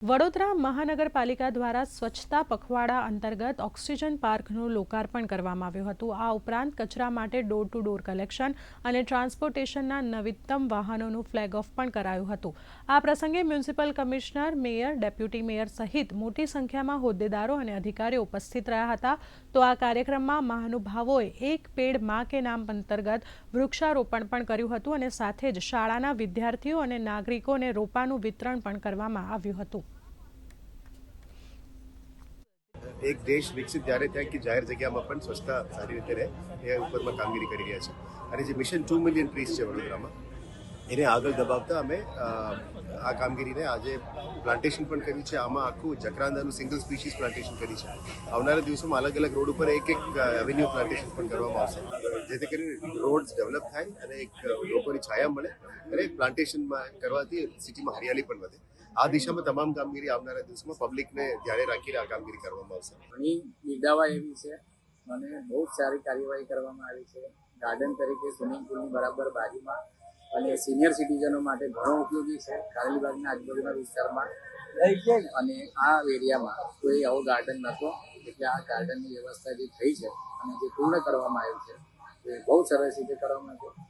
વડોદરા મહાનગરપાલિકા દ્વારા સ્વચ્છતા પખવાડા અંતર્ગત ઓક્સિજન પાર્કનું લોકાર્પણ કરવામાં આવ્યું હતું। આ ઉપરાંત કચરા માટે ડોર ટુ ડોર કલેક્શન અને ટ્રાન્સપોર્ટેશનના નવીનતમ વાહનોનું ફ્લેગ ઓફ પણ કરાયું હતું। આ પ્રસંગે municipal commissioner, mayor, deputy mayor સહિત મોટી સંખ્યામાં હોદ્દેદારો અને અધિકારીઓ ઉપસ્થિત રહ્યા હતા। તો આ કાર્યક્રમમાં મહાનુભાવોએ એક પેડ માં કે નામ અંતર્ગત વૃક્ષારોપણ પણ કર્યું હતું અને સાથે જ શાળાના વિદ્યાર્થીઓ અને નાગરિકોને રોપાનું વિતરણ પણ કરવામાં આવ્યું હતું। એક દેશ વિકસિત જ્યારે થાય કે જાહેર જગ્યામાં પણ સ્વચ્છતા સારી રીતે રહે એ ઉપરમાં કામગીરી કરી રહ્યા છે અને જે મિશન 2 મિલિયન ટ્રીઝ છે વડોદરામાં એને આગળ દબાવતા અમે આ કામગીરીને આજે પ્લાન્ટેશન પણ કર્યું છે। આમાં આખું જકરાંદાનું સિંગલ સ્પીશીઝ પ્લાન્ટેશન કરી છે। આવનારા દિવસોમાં અલગ અલગ રોડ ઉપર એક એવેન્યુ પ્લાન્ટેશન પણ કરવામાં આવશે જેથી કરીને રોડ્સ ડેવલપ થાય અને એક લોકોની છાયા મળે અને પ્લાન્ટેશનમાં કરવાથી સિટીમાં હરિયાળી પણ વધે। આ દિશામાં તમામ કામગીરી આવનારા દિવસમાં પબ્લિકને ધ્યાને રાખીને આ કામગીરી કરવામાં આવશે। ઘણી બિરદાવા એવી છે અને બહુ સારી કાર્યવાહી કરવામાં આવી છે। ગાર્ડન તરીકે સ્વિમિંગ પુલની બરાબર બાજુમાં અને સિનિયર સિટીઝનો માટે ઘણો ઉપયોગી છે કારેલીબાગના આજુબાજુના વિસ્તારમાં અને આ એરિયામાં કોઈ આવો ગાર્ડન નહોતો એટલે આ ગાર્ડનની વ્યવસ્થા જે થઈ છે અને જે પૂર્ણ કરવામાં આવી છે એ બહુ સરસ રીતે કરવામાં આવ્યું છે।